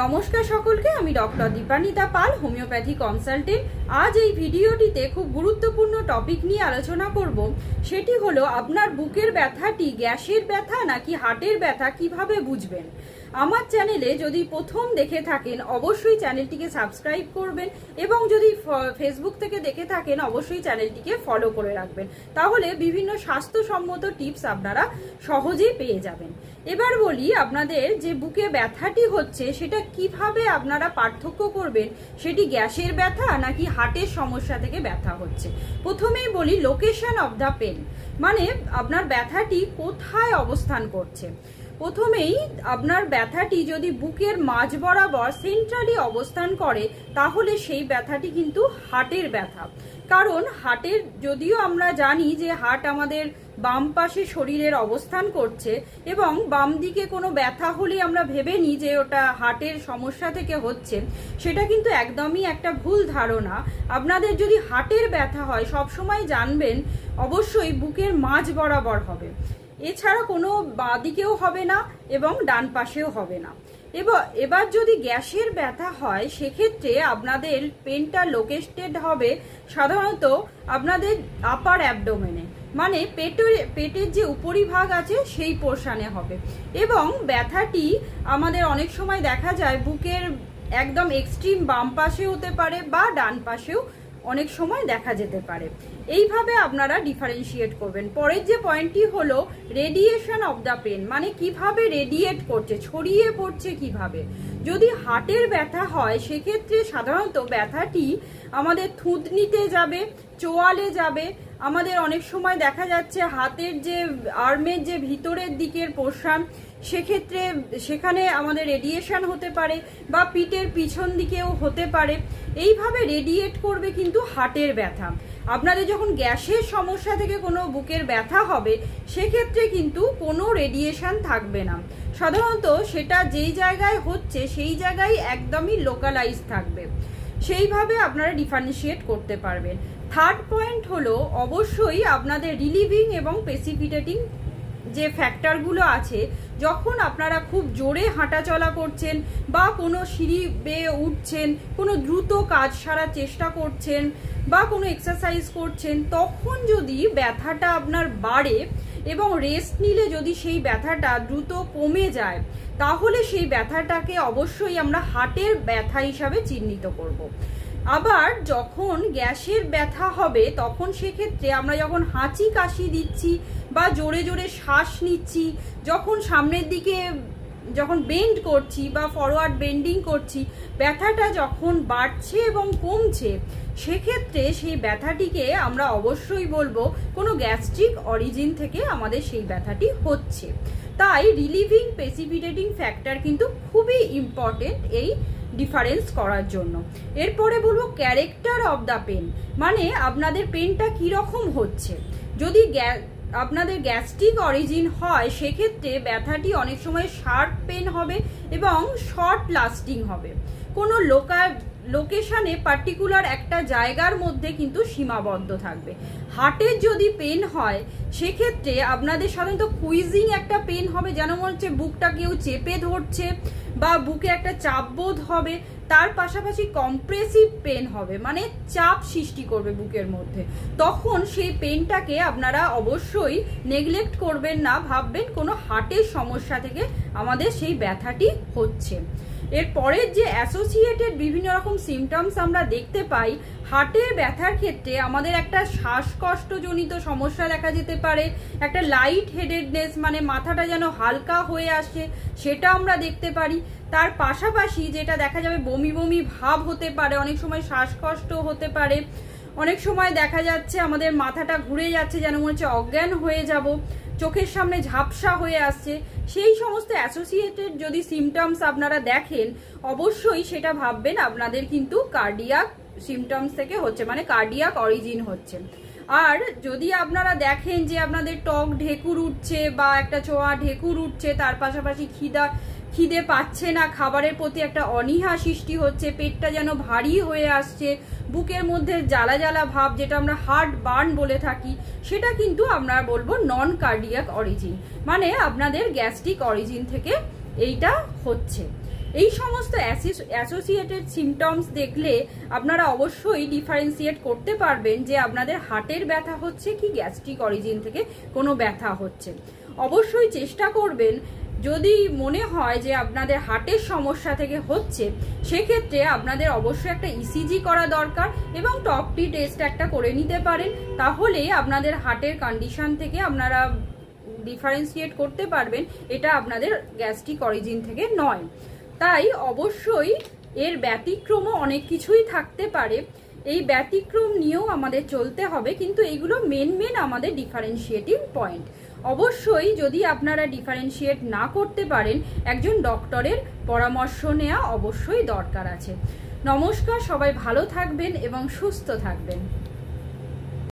নমস্কার সকলকে, আমি ডক্টর দীপানিতা পাল, হোমিওপ্যাথি কনসালটেন্ট। আজ এই ভিডিওটিতে খুব গুরুত্বপূর্ণ টপিক নিয়ে আলোচনা করব। সেটি হলো আপনার বুকের ব্যথাটি গ্যাসের ব্যথা নাকি হার্টের ব্যথা, কিভাবে বুঝবেন। আমার চ্যানেলে যদি প্রথম দেখে থাকেন অবশ্যই চ্যানেলটিকে সাবস্ক্রাইব করবেন এবং যদি ফেসবুক থেকে দেখে থাকেন অবশ্যই চ্যানেলটিকে ফলো করে রাখবেন, তাহলে বিভিন্ন স্বাস্থ্যসম্মত টিপস আপনারা সহজেই পেয়ে যাবেন। এবার বলি, আপনাদের যে বুকে ব্যথাটি হচ্ছে সেটা কিভাবে আপনারা পার্থক্য করবেন, সেটি গ্যাসের ব্যথা নাকি হার্টের সমস্যা থেকে ব্যথা হচ্ছে। প্রথমেই বলি লোকেশন অফ দ্য পেন, মানে আপনার ব্যথাটি কোথায় অবস্থান করছে। প্রথমেই আপনার ব্যথাটি যদি বুকের মাঝ বরাবর সেন্ট্রালি অবস্থান করে তাহলে সেই ব্যথাটি কিন্তু হার্টের ব্যথা। কারণ হার্টের, যদিও আমরা জানি যে হার্ট আমাদের বাম পাশে শরীরের অবস্থান করছে এবং বাম দিকে কোনো ব্যথা হলে আমরা ভেবে নিই যে ওটা হার্টের সমস্যা থেকে হচ্ছে, সেটা কিন্তু একদমই একটা ভুল ধারণা। আপনাদের যদি হার্টের ব্যথা হয় সবসময় জানবেন অবশ্যই বুকের মাঝ বরাবর হবে, এছাড়া কোনো বাঁ দিকেও হবে না এবং ডান পাশেও হবে না। এবার যদি গ্যাসের ব্যথা হয় সেক্ষেত্রে আপনাদের পেনটা লোকেটেড হবে সাধারণত আপনাদের আপার অ্যাবডোমেনে, মানে পেটের যে উপরিভাগ আছে সেই পোর্শনে হবে। এবং ব্যথাটি আমাদের অনেক সময় দেখা যায় বুকের একদম এক্সট্রিম বাম পাশে হতে পারে বা ডান পাশেও অনেক সময় দেখা যেতে পারে। এইভাবে আপনারা ডিফারেন্সিয়েট করবেন। পরের যে পয়েন্টটি হলো রেডিয়েশন অফ দ্য পেন, মানে কিভাবে রেডিয়েট করছে, ছড়িয়ে পড়ছে কিভাবে। যদি হার্টের ব্যথা হয় সেক্ষেত্রে সাধারণত ব্যথাটি আমাদের থুতনিতে যাবে, চোয়ালে যাবে। আমাদের অনেক সময় দেখা যাচ্ছে হাতের যে আর্মের যে ভিতরের দিকের পোর্শন, সেক্ষেত্রে সেখানে আমাদের রেডিয়েশন হতে পারে বা পিঠের পিছন দিকেও হতে পারে। এইভাবে রেডিয়েট করবে কিন্তু হার্টের ব্যথা। আপনাদের যখন গ্যাসের সমস্যা থেকে কোনো বুকের ব্যথা হবে সেক্ষেত্রে কিন্তু কোনো রেডিয়েশন থাকবে না, সাধারণত সেটা যেই জায়গায় হচ্ছে সেই জায়গায় একদমই লোকালাইজ থাকবে। সেইভাবে আপনারা ডিফারেন্সিয়েট করতে পারবেন। থার্ড পয়েন্ট হলো অবশ্যই আপনাদের রিলিভিং এবং প্রেসিপিটেটিং যে ফ্যাক্টরগুলো আছে, যখন আপনারা খুব জোরে হাঁটাচলা করছেন বা কোনো সিঁড়ি বেয়ে উঠছেন, কোনো দ্রুত কাজ সারার চেষ্টা করছেন বা কোনো এক্সারসাইজ করছেন, তখন যদি ব্যথাটা আপনার বাড়ে এবং রেস্ট নিলে যদি সেই ব্যথাটা দ্রুত কমে যায় তাহলে সেই ব্যথাটাকে অবশ্যই আমরা হার্টের ব্যথা হিসাবে চিহ্নিত করব। আবার যখন গ্যাসের ব্যথা হবে তখন সেক্ষেত্রে আমরা যখন হাঁচি কাশি দিচ্ছি বা জোরে জোরে শ্বাস নিচ্ছি, যখন সামনের দিকে যখন বেন্ড করছি বা ফরওয়ার্ড বেন্ডিং করছি, ব্যথাটা যখন বাড়ছে এবং কমছে, সেক্ষেত্রে সেই ব্যথাটিকে আমরা অবশ্যই বলবো কোনো গ্যাস্ট্রিক অরিজিন থেকে আমাদের সেই ব্যথাটি হচ্ছে। তাই রিলিভিং প্রেসিপিটেটিং ফ্যাক্টর কিন্তু খুবই ইম্পর্টেন্ট এই ডিফারেন্স করার জন্য। এরপরে বলবো ক্যারেক্টার অফ দ্য পেন, মানে আপনাদের পেনটা কিরকম হচ্ছে। যদি আপনাদের গ্যাস্ট্রিক অরিজিন হয় সেক্ষেত্রে ব্যথাটি অনেক সময় শার্প পেন হবে এবং শর্ট লাস্টিং হবে, কোনো লোকেশনে পার্টিকুলার একটা জায়গার মধ্যে কিন্তু সীমাবদ্ধ থাকবে। হার্টের যদি পেন হয় সেক্ষেত্রে আপনাদের সাধারণত কুইজিং একটা পেন হবে, যেন মনে হচ্ছে বুকটা কেউ চেপে ধরছে বা বুকে একটা চাপ বোধ হবে। তার পাশাপাশি কম্প্রেসিভ পেন হবে, মানে চাপ সৃষ্টি করবে বুকের মধ্যে। তখন সেই পেনটাকে আপনারা অবশ্যই নেগলেক্ট করবেন না, ভাববেন কোনো হার্টের সমস্যা থেকে আমাদের সেই ব্যথাটি হচ্ছে। এরপরের যে অ্যাসোসিয়েটেড বিভিন্ন রকম সিমটমস আমরা দেখতে পাই হার্টের ব্যথার ক্ষেত্রে, আমাদের একটা শ্বাসকষ্টজনিত সমস্যা দেখা যেতে পারে, একটা লাইট হেডেডনেস, মানে মাথাটা যেন হালকা হয়ে আসে, সেটা আমরা দেখতে পারি। তার পাশাপাশি যেটা দেখা যাবে বমি বমি ভাব হতে পারে, অনেক সময় শ্বাসকষ্ট হতে পারে, অনেক সময় দেখা যাচ্ছে আমাদের মাথাটা ঘুরে যাচ্ছে, যেন মনে হচ্ছে অজ্ঞান হয়ে যাব, চোখের সামনে ঝাপসা হয়ে আসছে। সেই সমস্ত অ্যাসোসিয়েটেড যদি সিমটমস আপনারা দেখেন অবশ্যই সেটা ভাববেন আপনাদের কিন্তু কার্ডিয়াক সিমটমস থেকে হচ্ছে, মানে কার্ডিয়াক অরিজিন হচ্ছে। আর যদি আপনারা দেখেন যে আপনাদের টক ঢেকুর উঠছে বা একটা ছোঁয়া ঢেকুর উঠছে, তার পাশাপাশি খিদে পাচ্ছে না, খাবারের প্রতি একটা অনীহা সৃষ্টি হচ্ছে, পেটটা যেন ভারী হয়ে আসছে, বুকের মধ্যে জ্বালা জ্বালা ভাব, যেটা আমরা হার্ট বার্ন বলে থাকি, সেটা কিন্তু আমরা বলবো নন কার্ডিয়াক অরিজিন, মানে আপনাদের গ্যাস্ট্রিক অরিজিন থেকে এইটা হচ্ছে। এই সমস্ত অ্যাসোসিয়েটেড সিমটমস দেখলে আপনারা অবশ্যই ডিফারেন্সিয়েট করতে পারবেন যে আপনাদের হার্টের ব্যথা হচ্ছে কি গ্যাস্ট্রিক অরিজিন থেকে কোনো ব্যথা হচ্ছে। অবশ্যই চেষ্টা করবেন, যদি মনে হয় যে আপনাদের হার্টের সমস্যা থেকে হচ্ছে, সেক্ষেত্রে আপনাদের অবশ্যই একটা ইসিজি করা দরকার এবং টপ টি টেস্ট একটা করে নিতে পারেন। তাহলে আপনাদের হার্টের কন্ডিশন থেকে আপনারা ডিফারেন্সিয়েট করতে পারবেন এটা আপনাদের গ্যাস্ট্রিক অরিজিন থেকে নয়। তাই অবশ্যই এর ব্যতিক্রমও অনেক কিছুই থাকতে পারে, এই ব্যতিক্রম নিয়েও আমাদের চলতে হবে, কিন্তু এইগুলো মেন আমাদের ডিফারেন্সিয়েটিং পয়েন্ট। অবশ্যই যদি আপনারা ডিফারেন্সিয়েট না করতে পারেন, একজন ডক্টরের পরামর্শ নেওয়া অবশ্যই দরকার আছে। নমস্কার, সবাই ভালো থাকবেন এবং সুস্থ থাকবেন।